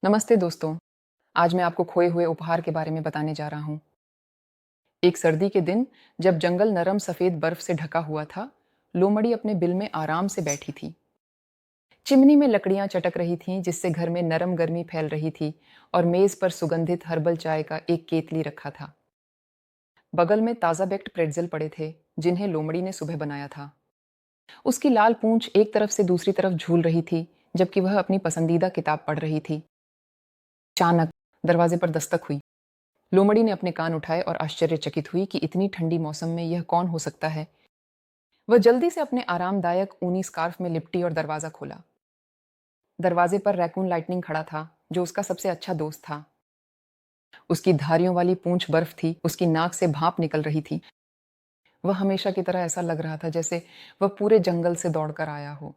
नमस्ते दोस्तों। आज मैं आपको खोए हुए उपहार के बारे में बताने जा रहा हूँ। एक सर्दी के दिन जब जंगल नरम सफेद बर्फ से ढका हुआ था, लोमड़ी अपने बिल में आराम से बैठी थी। चिमनी में लकड़ियां चटक रही थीं, जिससे घर में नरम गर्मी फैल रही थी और मेज पर सुगंधित हर्बल चाय का एक केतली रखा था। बगल में ताज़ा बेक्ड प्रेट्ज़ेल पड़े थे, जिन्हें लोमड़ी ने सुबह बनाया था। उसकी लाल पूंछ एक तरफ से दूसरी तरफ झूल रही थी, जबकि वह अपनी पसंदीदा किताब पढ़ रही थी। अचानक दरवाजे पर दस्तक हुई। लोमड़ी ने अपने कान उठाए और आश्चर्यचकित हुई कि इतनी ठंडी मौसम में यह कौन हो सकता है। वह जल्दी से अपने आरामदायक ऊनी स्कार्फ में लिपटी और दरवाजा खोला। दरवाजे पर रैकून लाइटनिंग खड़ा था, जो उसका सबसे अच्छा दोस्त था। उसकी धारियों वाली पूंछ बर्फ थी, उसकी नाक से भाप निकल रही थी। वह हमेशा की तरह ऐसा लग रहा था जैसे वह पूरे जंगल से दौड़कर आया हो।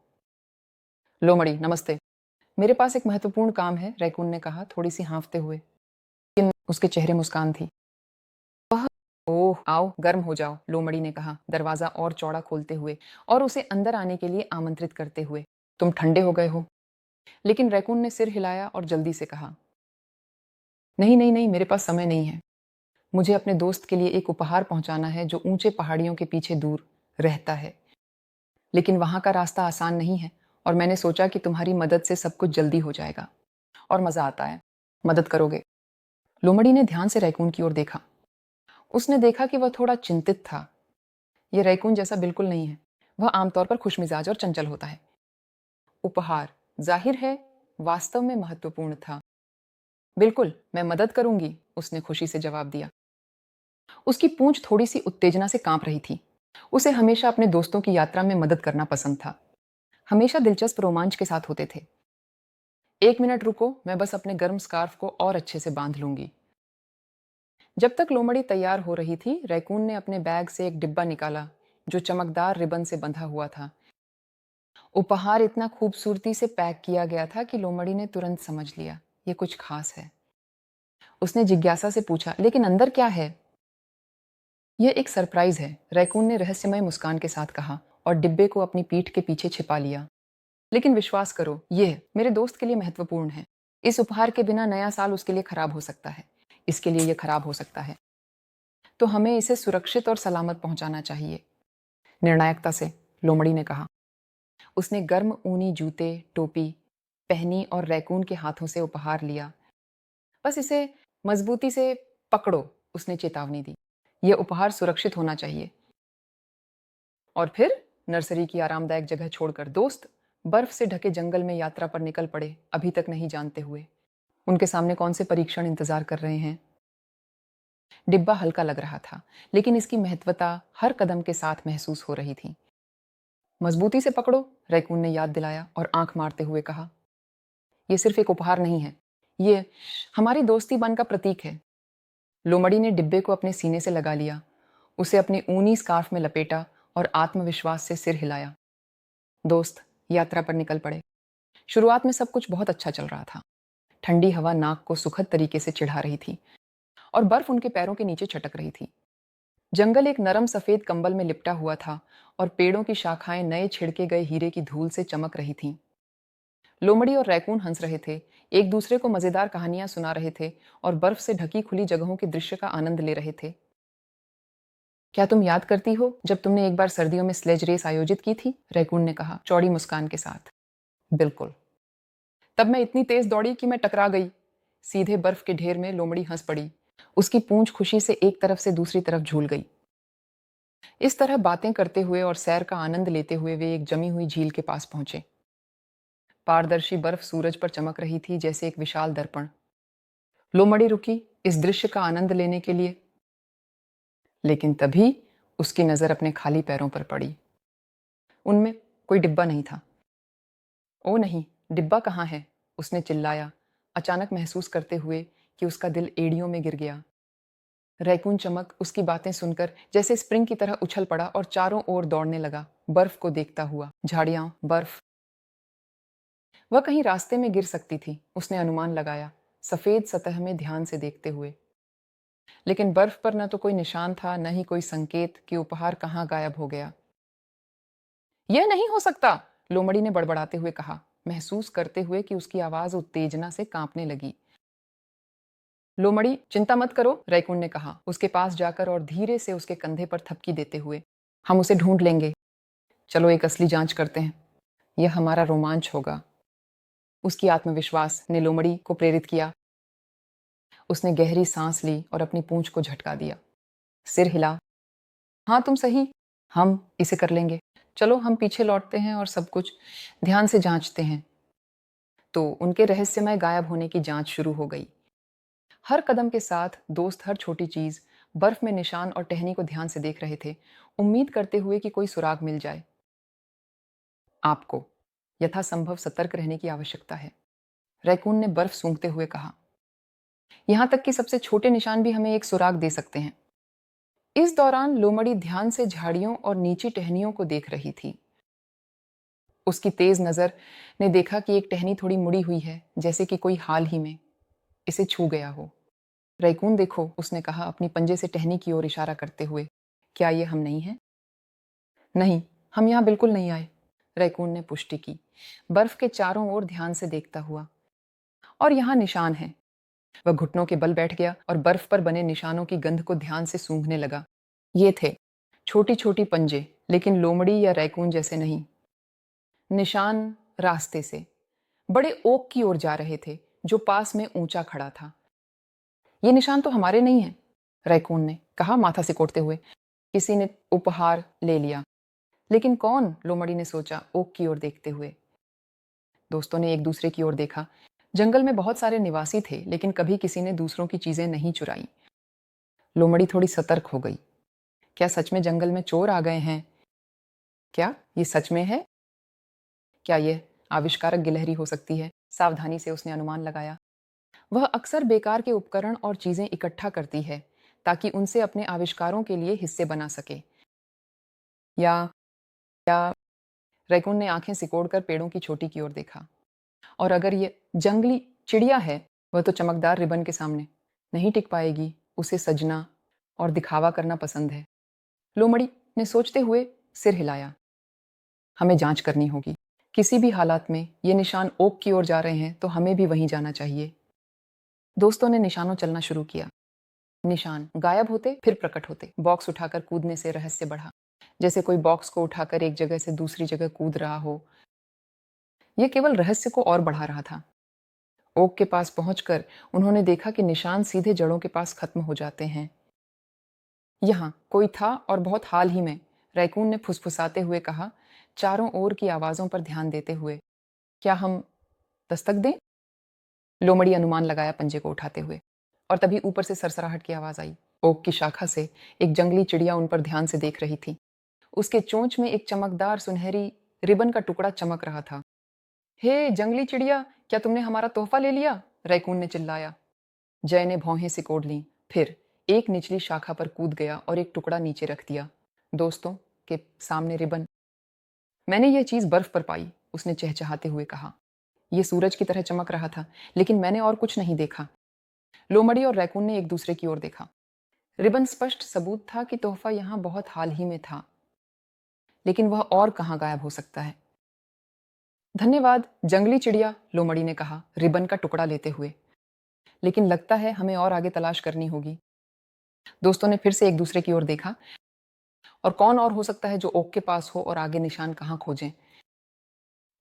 लोमड़ी, नमस्ते। मेरे पास एक महत्वपूर्ण काम है, रैकून ने कहा, थोड़ी सी हाँफते हुए। लेकिन उसके चेहरे मुस्कान थी। ओह, आओ, गर्म हो जाओ, लोमड़ी ने कहा, दरवाजा और चौड़ा खोलते हुए और उसे अंदर आने के लिए आमंत्रित करते हुए। तुम ठंडे हो गए हो? लेकिन रैकून ने सिर हिलाया और जल्दी से कहा, नहीं नहीं नहीं, मेरे पास समय नहीं है। मुझे अपने दोस्त के लिए एक उपहार पहुंचाना है जो ऊंचे पहाड़ियों के पीछे दूर रहता है। लेकिन वहां का रास्ता आसान नहीं है और मैंने सोचा कि तुम्हारी मदद से सब कुछ जल्दी हो जाएगा और मजा आता है। मदद करोगे? लोमड़ी ने ध्यान से रैकून की ओर देखा। उसने देखा कि वह थोड़ा चिंतित था। यह रैकून जैसा बिल्कुल नहीं है। वह आमतौर पर खुशमिजाज और चंचल होता है। उपहार, जाहिर है, वास्तव में महत्वपूर्ण था। बिल्कुल, मैं मदद करूंगी, उसने खुशी से जवाब दिया। उसकी पूंछ थोड़ी सी उत्तेजना से कांप रही थी। उसे हमेशा अपने दोस्तों की यात्रा में मदद करना पसंद था। हमेशा दिलचस्प रोमांच के साथ होते थे। एक मिनट रुको, मैं बस अपने गर्म स्कार्फ को और अच्छे से बांध लूंगी। जब तक लोमड़ी तैयार हो रही थी, रैकून ने अपने बैग से एक डिब्बा निकाला, जो चमकदार रिबन से बंधा हुआ था। उपहार इतना खूबसूरती से पैक किया गया था कि लोमड़ी ने तुरंत समझ लिया, ये कुछ खास है। उसने जिज्ञासा से पूछा, लेकिन अंदर क्या है? यह एक सरप्राइज है, रैकून ने रहस्यमय मुस्कान के साथ कहा और डिब्बे को अपनी पीठ के पीछे छिपा लिया। लेकिन विश्वास करो, यह मेरे दोस्त के लिए महत्वपूर्ण है। इस उपहार के बिना नया साल उसके लिए खराब हो सकता है। इसके लिए यह खराब हो सकता है। तो हमें इसे सुरक्षित और सलामत पहुंचाना चाहिए, निर्णायकता से लोमड़ी ने कहा। उसने गर्म ऊनी जूते, टोपी पहनी और रैकून के हाथों से उपहार लिया। बस इसे मजबूती से पकड़ो, उसने चेतावनी दी। यह उपहार सुरक्षित होना चाहिए। और फिर नर्सरी की आरामदायक जगह छोड़कर दोस्त बर्फ से ढके जंगल में यात्रा पर निकल पड़े, अभी तक नहीं जानते हुए उनके सामने कौन से परीक्षण इंतजार कर रहे हैं। डिब्बा हल्का लग रहा था, लेकिन इसकी महत्वता हर कदम के साथ महसूस हो रही थी। मजबूती से पकड़ो, रैकून ने याद दिलाया और आंख मारते हुए कहा, यह सिर्फ एक उपहार नहीं है, ये हमारी दोस्तीपन का प्रतीक है। लोमड़ी ने डिब्बे को अपने सीने से लगा लिया, उसे अपनी ऊनी स्कार्फ में लपेटा और आत्मविश्वास से सिर हिलाया। दोस्त यात्रा पर निकल पड़े। शुरुआत में सब कुछ बहुत अच्छा चल रहा था। ठंडी हवा नाक को सुखद तरीके से चिढ़ा रही थी और बर्फ उनके पैरों के नीचे छटक रही थी। जंगल एक नरम सफेद कंबल में लिपटा हुआ था और पेड़ों की शाखाएं नए छिड़के गए हीरे की धूल से चमक रही थीं। लोमड़ी और रैकून हंस रहे थे, एक दूसरे को मजेदार कहानियां सुना रहे थे और बर्फ से ढकी खुली जगहों के दृश्य का आनंद ले रहे थे। क्या तुम याद करती हो जब तुमने एक बार सर्दियों में स्लेज रेस आयोजित की थी? रैकून ने कहा, चौड़ी मुस्कान के साथ। बिल्कुल। तब मैं इतनी तेज दौड़ी कि मैं टकरा गई। सीधे बर्फ के ढेर में लोमड़ी हंस पड़ी। उसकी पूंछ खुशी से एक तरफ से दूसरी तरफ झूल गई। इस तरह बातें करते हुए और सैर का आनंद लेते हुए वे एक जमी हुई झील के पास पहुंचे। पारदर्शी बर्फ सूरज पर चमक रही थी जैसे एक विशाल दर्पण। लोमड़ी रुकी इस दृश्य का आनंद लेने के लिए, लेकिन तभी उसकी नजर अपने खाली पैरों पर पड़ी। उनमें कोई डिब्बा नहीं था। ओ नहीं, डिब्बा कहाँ है? उसने चिल्लाया, अचानक महसूस करते हुए कि उसका दिल एड़ियों में गिर गया। रैकून चमक उसकी बातें सुनकर जैसे स्प्रिंग की तरह उछल पड़ा और चारों ओर दौड़ने लगा, बर्फ को देखता हुआ। झाड़ियां, बर्फ। वह कहीं रास्ते में गिर सकती थी, उसने अनुमान लगाया, सफेद सतह में ध्यान से देखते हुए। लेकिन बर्फ पर न तो कोई निशान था, न ही कोई संकेत कि उपहार कहाँ गायब हो गया। यह नहीं हो सकता, लोमड़ी ने बड़बड़ाते हुए कहा। महसूस करते हुए कि उसकी आवाज उत्तेजना से कांपने लगी। लोमड़ी, चिंता मत करो, रैकून ने कहा, उसके पास जाकर और धीरे से उसके कंधे पर थपकी देते हुए। हम उसे ढूंढ लेंगे। चलो एक असली जांच करते हैं। यह हमारा रोमांच होगा। उसकी आत्मविश्वास ने लोमड़ी को प्रेरित किया। उसने गहरी सांस ली और अपनी पूंछ को झटका दिया। सिर हिला। हाँ, तुम सही। हम इसे कर लेंगे। चलो हम पीछे लौटते हैं और सब कुछ ध्यान से जांचते हैं। तो उनके रहस्यमय गायब होने की जांच शुरू हो गई। हर कदम के साथ दोस्त हर छोटी चीज, बर्फ में निशान और टहनी को ध्यान से देख रहे थे, उम्मीद करते हुए कि कोई सुराग मिल जाए। आपको यथासंभव सतर्क रहने की आवश्यकता है, रैकून ने बर्फ सूंघते हुए कहा। यहां तक कि सबसे छोटे निशान भी हमें एक सुराग दे सकते हैं। इस दौरान लोमड़ी ध्यान से झाड़ियों और नीची टहनियों को देख रही थी। उसकी तेज नजर ने देखा कि एक टहनी थोड़ी मुड़ी हुई है, जैसे कि कोई हाल ही में इसे छू गया हो। रैकून देखो, उसने कहा अपनी पंजे से टहनी की ओर इशारा करते हुए। क्या ये हम नहीं हैं? नहीं, हम यहाँ बिल्कुल नहीं आए, रैकून ने पुष्टि की, बर्फ के चारों ओर ध्यान से देखता हुआ। और यहाँ निशान है। वह घुटनों के बल बैठ गया और बर्फ पर बने निशानों की गंध को ध्यान से सूंघने लगा। ये थे छोटी छोटी पंजे, लेकिन लोमड़ी या रैकून जैसे नहीं। निशान रास्ते से बड़े ओक की ओर जा रहे थे, जो पास में ऊंचा खड़ा था। ये निशान तो हमारे नहीं है, रैकून ने कहा माथा सिकोड़ते हुए। किसी ने उपहार ले लिया। लेकिन कौन? लोमड़ी ने सोचा, ओक की ओर देखते हुए। दोस्तों ने एक दूसरे की ओर देखा। जंगल में बहुत सारे निवासी थे, लेकिन कभी किसी ने दूसरों की चीजें नहीं चुराई। लोमड़ी थोड़ी सतर्क हो गई। क्या सच में जंगल में चोर आ गए हैं? क्या ये सच में है? क्या यह आविष्कारक गिलहरी हो सकती है? सावधानी से उसने अनुमान लगाया। वह अक्सर बेकार के उपकरण और चीजें इकट्ठा करती है, ताकि उनसे अपने आविष्कारों के लिए हिस्से बना सके। या रैकून ने आंखें सिकोड़कर पेड़ों की चोटी की ओर देखा। और अगर ये जंगली चिड़िया है, वह तो चमकदार रिबन के सामने नहीं टिक पाएगी। उसे सजना और दिखावा करना पसंद है। लोमड़ी ने सोचते हुए सिर हिलाया। हमें जांच करनी होगी। किसी भी हालात में ये निशान ओक की ओर जा रहे हैं, तो हमें भी वहीं जाना चाहिए। दोस्तों ने निशानों चलना शुरू किया। निशान गायब होते फिर प्रकट होते। बॉक्स उठाकर कूदने से रहस्य बढ़ा, जैसे कोई बॉक्स को उठाकर एक जगह से दूसरी जगह कूद रहा हो। यह केवल रहस्य को और बढ़ा रहा था। ओक के पास पहुंचकर उन्होंने देखा कि निशान सीधे जड़ों के पास खत्म हो जाते हैं। यहाँ कोई था और बहुत हाल ही में, रैकून ने फुसफुसाते हुए कहा, चारों ओर की आवाजों पर ध्यान देते हुए। क्या हम दस्तक दें? लोमड़ी अनुमान लगाया पंजे को उठाते हुए। और तभी ऊपर से सरसराहट की आवाज आई। ओक की शाखा से एक जंगली चिड़िया उन पर ध्यान से देख रही थी। उसके चोंच में एक चमकदार सुनहरी रिबन का टुकड़ा चमक रहा था। हे जंगली चिड़िया, क्या तुमने हमारा तोहफा ले लिया? रैकून ने चिल्लाया। जय ने भौहें सिकोड़ लीं। फिर एक निचली शाखा पर कूद गया और एक टुकड़ा नीचे रख दिया। दोस्तों के सामने रिबन। मैंने यह चीज बर्फ पर पाई, उसने चहचहाते हुए कहा। यह सूरज की तरह चमक रहा था, लेकिन मैंने और कुछ नहीं देखा। लोमड़ी और रैकून ने एक दूसरे की ओर देखा। रिबन स्पष्ट सबूत था कि तोहफा यहां बहुत हाल ही में था, लेकिन वह और कहां गायब हो सकता है? धन्यवाद जंगली चिड़िया, लोमड़ी ने कहा रिबन का टुकड़ा लेते हुए। लेकिन लगता है हमें और आगे तलाश करनी होगी। दोस्तों ने फिर से एक दूसरे की ओर देखा। और कौन और हो सकता है जो ओक के पास हो और आगे निशान कहाँ खोजें?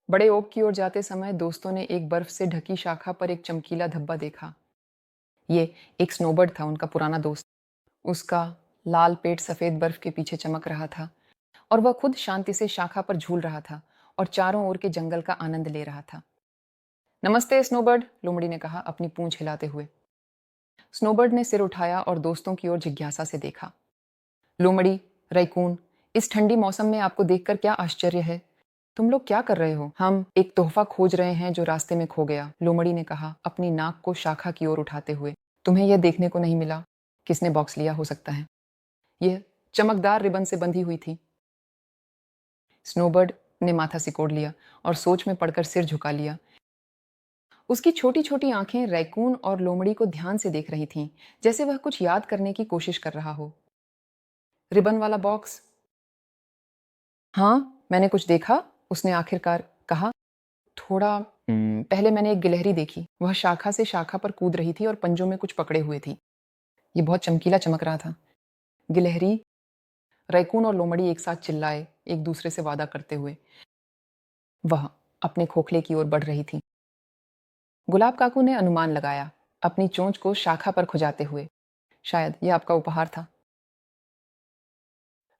बड़े ओक की ओर जाते समय दोस्तों ने एक बर्फ से ढकी शाखा पर एक चमकीला धब्बा देखा। ये एक स्नोबर्ड था, उनका पुराना दोस्त। उसका लाल पेट सफेद बर्फ के पीछे चमक रहा था और वह खुद शांति से शाखा पर झूल रहा था और चारों ओर के जंगल का आनंद ले रहा था। नमस्ते स्नोबर्ड, लोमड़ी ने कहा अपनी पूंछ हिलाते हुए। स्नोबर्ड ने सिर उठाया और दोस्तों की ओर जिज्ञासा से देखा। लोमड़ी, रैकून, इस ठंडी मौसम में आपको देखकर क्या आश्चर्य है? तुम लोग क्या कर रहे हो? हम एक तोहफा खोज रहे हैं जो रास्ते में खो गया, लोमड़ी ने कहा अपनी नाक को शाखा की ओर उठाते हुए। तुम्हें यह देखने को नहीं मिला? किसने बॉक्स लिया हो सकता है? यह चमकदार रिबन से बंधी हुई थी। स्नोबर्ड ने माथा सिकोड़ लिया और सोच में पड़कर सिर झुका लिया। उसकी छोटी छोटी आंखें रैकून और लोमड़ी को ध्यान से देख रही थीं, जैसे वह कुछ याद करने की कोशिश कर रहा हो। रिबन वाला बॉक्स? हाँ, मैंने कुछ देखा, उसने आखिरकार कहा। थोड़ा पहले मैंने एक गिलहरी देखी। वह शाखा से शाखा पर कूद रही थी और पंजों में कुछ पकड़े हुए थी। ये बहुत चमकीला चमक रहा था। गिलहरी, रैकून और लोमड़ी एक साथ चिल्लाए, एक दूसरे से वादा करते हुए। वह अपने खोखले की ओर बढ़ रही थी। गुलाब काकू ने अनुमान लगाया, अपनी चोंच को शाखा पर खुजाते हुए। शायद यह आपका उपहार था।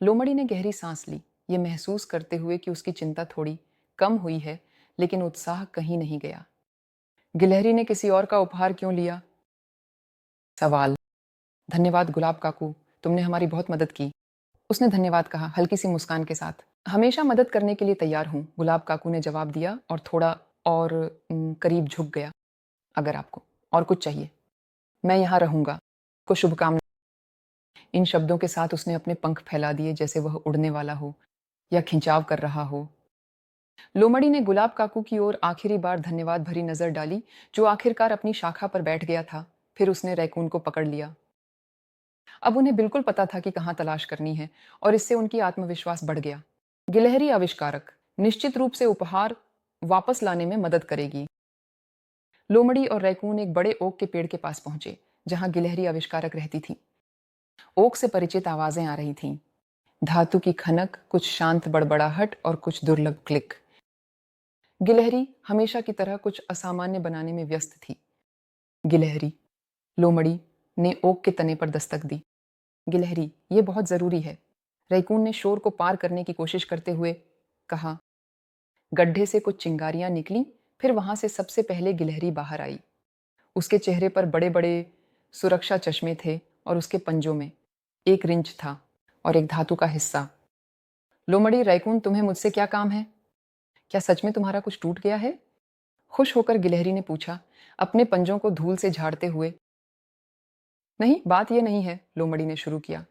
लोमड़ी ने गहरी सांस ली, ये महसूस करते हुए कि उसकी चिंता थोड़ी कम हुई है, लेकिन उत्साह कहीं नहीं गया। गिलहरी ने किसी और का उपहार क्यों लिया? सवाल। धन्यवाद गुलाब काकू, तुमने हमारी बहुत मदद की। उसने धन्यवाद कहा, हल्की सी मुस्कान के साथ। हमेशा मदद करने के लिए तैयार हूँ, गुलाब काकू ने जवाब दिया और थोड़ा और करीब झुक गया। अगर आपको और कुछ चाहिए, मैं यहाँ रहूँगा। को शुभकामना। इन शब्दों के साथ उसने अपने पंख फैला दिए, जैसे वह उड़ने वाला हो या खिंचाव कर रहा हो। लोमड़ी ने गुलाब काकू की ओर आखिरी बार धन्यवाद भरी नजर डाली, जो आखिरकार अपनी शाखा पर बैठ गया था। फिर उसने रैकून को पकड़ लिया। अब उन्हें बिल्कुल पता था कि कहाँ तलाश करनी है, और इससे उनकी आत्मविश्वास बढ़ गया। गिलहरी आविष्कारक निश्चित रूप से उपहार वापस लाने में मदद करेगी। लोमड़ी और रैकून एक बड़े ओक के पेड़ के पास पहुंचे, जहां गिलहरी आविष्कारक रहती थी। ओक से परिचित आवाजें आ रही थीं। धातु की खनक, कुछ शांत बड़बड़ाहट और कुछ दुर्लभ क्लिक। गिलहरी हमेशा की तरह कुछ असामान्य बनाने में व्यस्त थी। गिलहरी, लोमड़ी ने ओक के तने पर दस्तक दी। गिलहरी, ये बहुत जरूरी है। रैकून ने शोर को पार करने की कोशिश करते हुए कहा। गड्ढे से कुछ चिंगारियां निकलीं, फिर वहां से सबसे पहले गिलहरी बाहर आई। उसके चेहरे पर बड़े बड़े सुरक्षा चश्मे थे और उसके पंजों में एक रिंच था और एक धातु का हिस्सा। लोमड़ी, रैकून, तुम्हें मुझसे क्या काम है? क्या सच में तुम्हारा कुछ टूट गया है? खुश होकर गिलहरी ने पूछा, अपने पंजों को धूल से झाड़ते हुए। नहीं, बात यह नहीं है, लोमड़ी ने शुरू किया।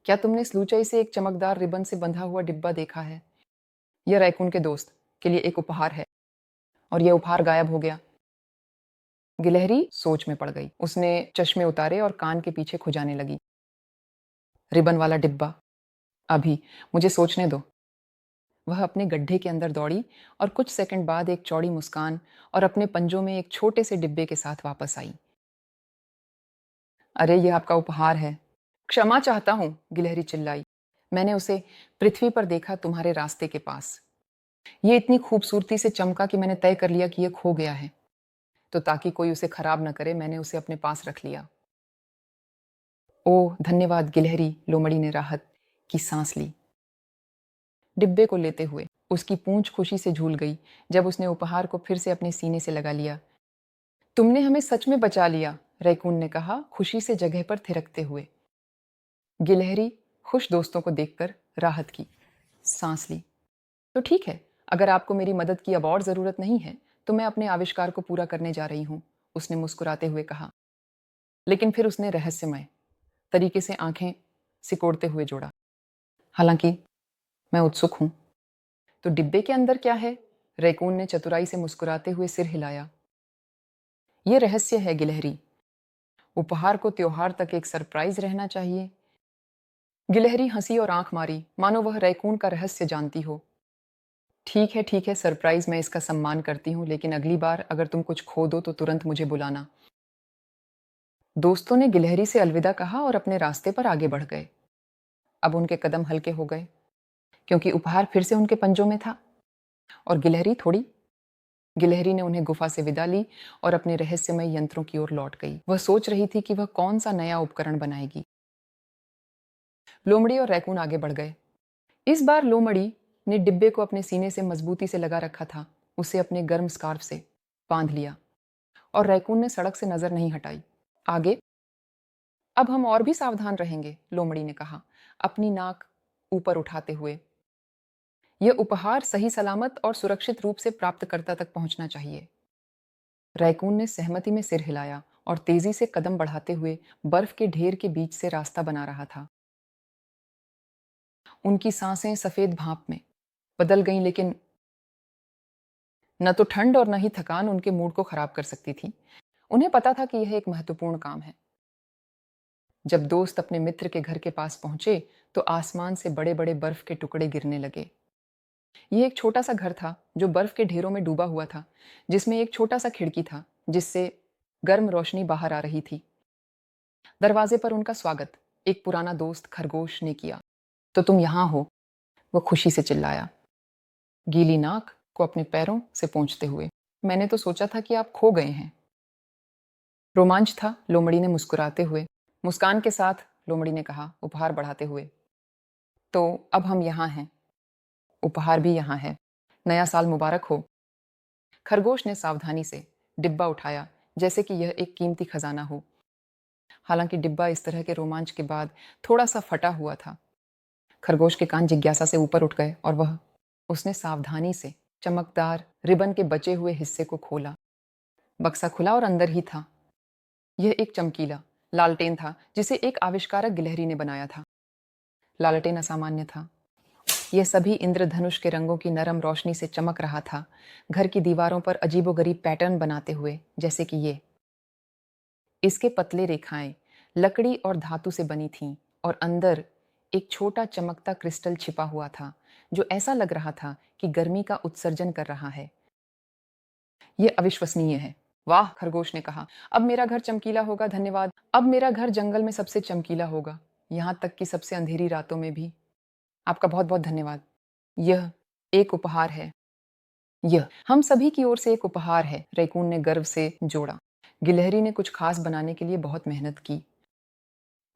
क्या तुमने स्लूचाई से एक चमकदार रिबन से बंधा हुआ डिब्बा देखा है? यह रैकून के दोस्त के लिए एक उपहार है, और यह उपहार गायब हो गया। गिलहरी सोच में पड़ गई। उसने चश्मे उतारे और कान के पीछे खुजाने लगी। रिबन वाला डिब्बा, अभी मुझे सोचने दो। वह अपने गड्ढे के अंदर दौड़ी और कुछ सेकंड बाद एक चौड़ी मुस्कान और अपने पंजों में एक छोटे से डिब्बे के साथ वापस आई। अरे, यह आपका उपहार है। क्षमा चाहता हूं, गिलहरी चिल्लाई। मैंने उसे पृथ्वी पर देखा, तुम्हारे रास्ते के पास। ये इतनी खूबसूरती से चमका कि मैंने तय कर लिया कि यह खो गया है। तो ताकि कोई उसे खराब न करे, मैंने उसे अपने पास रख लिया। ओह धन्यवाद गिलहरी, लोमड़ी ने राहत की सांस ली। डिब्बे को लेते हुए उसकी पूंछ खुशी से झूल गई जब उसने उपहार को फिर से अपने सीने से लगा लिया। तुमने हमें सच में बचा लिया, रैकून ने कहा, खुशी से जगह पर थिरकते हुए। गिलहरी खुश दोस्तों को देखकर राहत की सांस ली। तो ठीक है, अगर आपको मेरी मदद की अब और जरूरत नहीं है, तो मैं अपने आविष्कार को पूरा करने जा रही हूं, उसने मुस्कुराते हुए कहा। लेकिन फिर उसने रहस्यमय तरीके से आंखें सिकोड़ते हुए जोड़ा। हालांकि मैं उत्सुक हूं। तो डिब्बे के अंदर क्या है? रैकून ने चतुराई से मुस्कुराते हुए सिर हिलाया। यह रहस्य है गिलहरी। उपहार को त्योहार तक एक सरप्राइज रहना चाहिए। गिलहरी हंसी और आंख मारी, मानो वह रैकून का रहस्य जानती हो। ठीक है, सरप्राइज, मैं इसका सम्मान करती हूँ, लेकिन अगली बार अगर तुम कुछ खो दो तो तुरंत मुझे बुलाना। दोस्तों ने गिलहरी से अलविदा कहा और अपने रास्ते पर आगे बढ़ गए। अब उनके कदम हल्के हो गए, क्योंकि उपहार फिर से उनके पंजों में था। और गिलहरी ने उन्हें गुफा से विदा ली और अपने रहस्यमय यंत्रों की ओर लौट गई। वह सोच रही थी कि वह कौन सा नया उपकरण बनाएगी। लोमड़ी और रैकून आगे बढ़ गए। इस बार लोमड़ी ने डिब्बे को अपने सीने से मजबूती से लगा रखा था, उसे अपने गर्म स्कार्फ से बांध लिया, और रैकून ने सड़क से नजर नहीं हटाई। आगे अब हम और भी सावधान रहेंगे, लोमड़ी ने कहा, अपनी नाक ऊपर उठाते हुए। यह उपहार सही सलामत और सुरक्षित रूप से प्राप्तकर्ता तक पहुंचना चाहिए। रैकून ने सहमति में सिर हिलाया और तेजी से कदम बढ़ाते हुए बर्फ के ढेर के बीच से रास्ता बना रहा था। उनकी सांसें सफेद भाप में बदल गईं, लेकिन न तो ठंड और न ही थकान उनके मूड को खराब कर सकती थी। उन्हें पता था कि यह एक महत्वपूर्ण काम है। जब दोस्त अपने मित्र के घर के पास पहुंचे, तो आसमान से बड़े बड़े बर्फ के टुकड़े गिरने लगे। यह एक छोटा सा घर था जो बर्फ के ढेरों में डूबा हुआ था, जिसमें एक छोटा सा खिड़की था जिससे गर्म रोशनी बाहर आ रही थी। दरवाजे पर उनका स्वागत एक पुराना दोस्त खरगोश ने किया। तो तुम यहाँ हो, वो खुशी से चिल्लाया, गीली नाक को अपने पैरों से पोंछते हुए। मैंने तो सोचा था कि आप खो गए हैं। रोमांच था, लोमड़ी ने मुस्कुराते हुए। मुस्कान के साथ लोमड़ी ने कहा, उपहार बढ़ाते हुए। तो अब हम यहाँ हैं, उपहार भी यहाँ है। नया साल मुबारक हो। खरगोश ने सावधानी से डिब्बा उठाया, जैसे कि यह एक कीमती खजाना हो। हालांकि डिब्बा इस तरह के रोमांच के बाद थोड़ा सा फटा हुआ था। खरगोश के कान जिज्ञासा से ऊपर उठ गए और उसने सावधानी से चमकदार रिबन के बचे हुए हिस्से को खोला। बक्सा खुला और अंदर ही था। यह एक चमकीला लालटेन था जिसे एक आविष्कारक गिलहरी ने बनाया था। लालटेन असामान्य था। यह सभी इंद्रधनुष के रंगों की नरम रोशनी से चमक रहा था, घर की दीवारों पर अजीबोगरीब पैटर्न बनाते हुए, जैसे कि ये। इसके पतले रेखाएं लकड़ी और धातु से बनी थीं और अंदर एक छोटा चमकता क्रिस्टल छिपा हुआ था जो ऐसा लग रहा था कि गर्मी का उत्सर्जन कर रहा है। यह अविश्वसनीय है। वाह, खरगोश ने कहा, अब मेरा घर चमकीला होगा। धन्यवाद। अब मेरा घर जंगल में सबसे चमकीला होगा, यहां तक कि सबसे अंधेरी रातों में भी। आपका बहुत बहुत धन्यवाद। यह एक उपहार है। यह हम सभी की ओर से एक उपहार है, रैकून ने गर्व से जोड़ा। गिलहरी ने कुछ खास बनाने के लिए बहुत मेहनत की।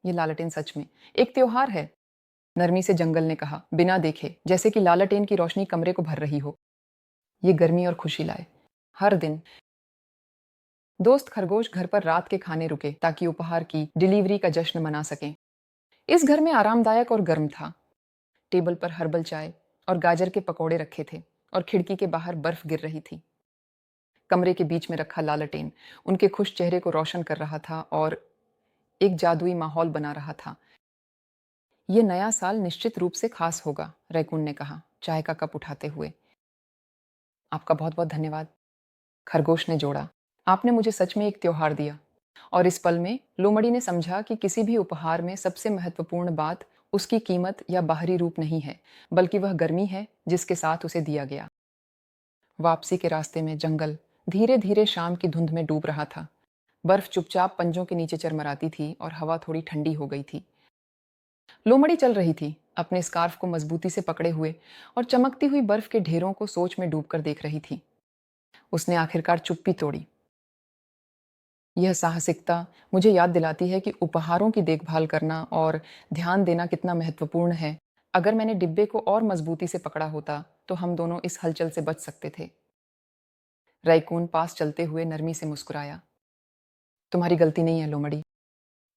यह लालटेन सच में एक त्योहार है, नरमी से जंगल ने कहा, बिना देखे, जैसे कि लालटेन की रोशनी कमरे को भर रही हो। ये गर्मी और खुशी लाए। हर दिन दोस्त खरगोश घर पर रात के खाने रुके ताकि उपहार की डिलीवरी का जश्न मना सकें। इस घर में आरामदायक और गर्म था। टेबल पर हर्बल चाय और गाजर के पकौड़े रखे थे और खिड़की के बाहर बर्फ गिर रही थी। कमरे के बीच में रखा लालटेन उनके खुश चेहरे को रोशन कर रहा था और एक जादुई माहौल बना रहा था। यह नया साल निश्चित रूप से खास होगा, रैकून ने कहा, चाय का कप उठाते हुए। आपका बहुत बहुत धन्यवाद, खरगोश ने जोड़ा। आपने मुझे सच में एक त्योहार दिया। और इस पल में लोमड़ी ने समझा कि किसी भी उपहार में सबसे महत्वपूर्ण बात उसकी कीमत या बाहरी रूप नहीं है, बल्कि वह गर्मी है जिसके साथ उसे दिया गया। वापसी के रास्ते में जंगल धीरे धीरे शाम की धुंध में डूब रहा था। बर्फ चुपचाप पंजों के नीचे चरमराती थी और हवा थोड़ी ठंडी हो गई थी। लोमड़ी चल रही थी, अपने स्कार्फ को मजबूती से पकड़े हुए और चमकती हुई बर्फ के ढेरों को सोच में डूबकर देख रही थी। उसने आखिरकार चुप्पी तोड़ी। यह साहसिकता मुझे याद दिलाती है कि उपहारों की देखभाल करना और ध्यान देना कितना महत्वपूर्ण है। अगर मैंने डिब्बे को और मजबूती से पकड़ा होता तो हम दोनों इस हलचल से बच सकते थे। रैकून पास चलते हुए नरमी से मुस्कुराया। तुम्हारी गलती नहीं है लोमड़ी।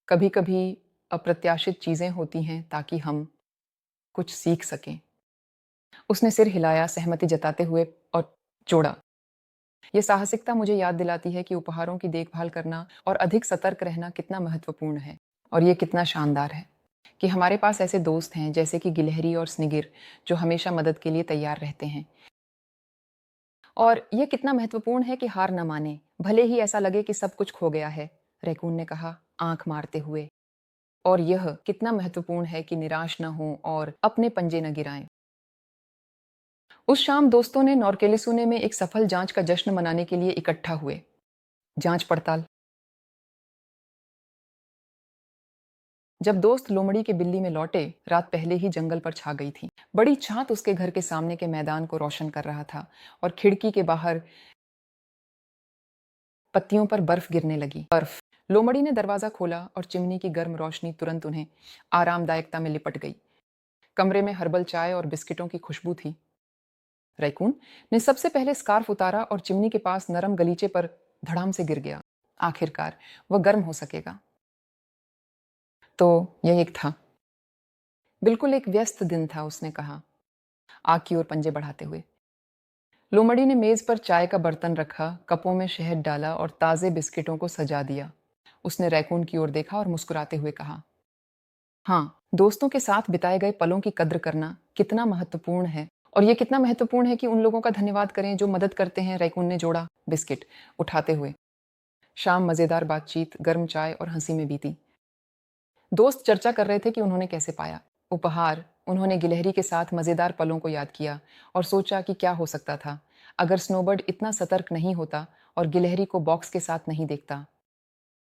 कभी कभी अप्रत्याशित चीजें होती हैं ताकि हम कुछ सीख सकें। उसने सिर हिलाया सहमति जताते हुए और जोड़ा, यह साहसिकता मुझे याद दिलाती है कि उपहारों की देखभाल करना और अधिक सतर्क रहना कितना महत्वपूर्ण है। और यह कितना शानदार है कि हमारे पास ऐसे दोस्त हैं जैसे कि गिलहरी और स्निगिर, जो हमेशा मदद के लिए तैयार रहते हैं। और यह कितना महत्वपूर्ण है कि हार न माने, भले ही ऐसा लगे कि सब कुछ खो गया है, रैकून ने कहा, आंख मारते हुए। और यह कितना महत्वपूर्ण है कि निराश न हो और अपने पंजे न गिराएं। उस शाम दोस्तों ने नॉर्केलिसुने में एक सफल जांच का जश्न मनाने के लिए इकट्ठा हुए। जांच पड़ताल। जब दोस्त लोमड़ी के बिल्ली में लौटे, रात पहले ही जंगल पर छा गई थी। बड़ी छात उसके घर के सामने के मैदान को रोशन कर रहा था और खिड़की के बाहर पत्तियों पर बर्फ गिरने लगी। बर्फ। लोमड़ी ने दरवाजा खोला और चिमनी की गर्म रोशनी तुरंत उन्हें आरामदायकता में लिपट गई। कमरे में हर्बल चाय और बिस्किटों की खुशबू थी। रैकून ने सबसे पहले स्कार्फ उतारा और चिमनी के पास नरम गलीचे पर धड़ाम से गिर गया। आखिरकार वह गर्म हो सकेगा। तो यह एक था, बिल्कुल एक व्यस्त दिन था, उसने कहा, आग की ओर पंजे बढ़ाते हुए। लोमड़ी ने मेज पर चाय का बर्तन रखा, कपों में शहद डाला और ताजे बिस्किटों को सजा दिया। उसने रैकून की ओर देखा और मुस्कुराते हुए कहा, हाँ, दोस्तों के साथ बिताए गए पलों की कद्र करना कितना महत्वपूर्ण है। और यह कितना महत्वपूर्ण है कि उन लोगों का धन्यवाद करें जो मदद करते हैं, रैकून ने जोड़ा, बिस्किट उठाते हुए। शाम मजेदार बातचीत, गर्म चाय और हंसी में बीती। दोस्त चर्चा कर रहे थे कि उन्होंने कैसे पाया उपहार। उन्होंने गिलहरी के साथ मज़ेदार पलों को याद किया और सोचा कि क्या हो सकता था अगर स्नोबर्ड इतना सतर्क नहीं होता और गिलहरी को बॉक्स के साथ नहीं देखता।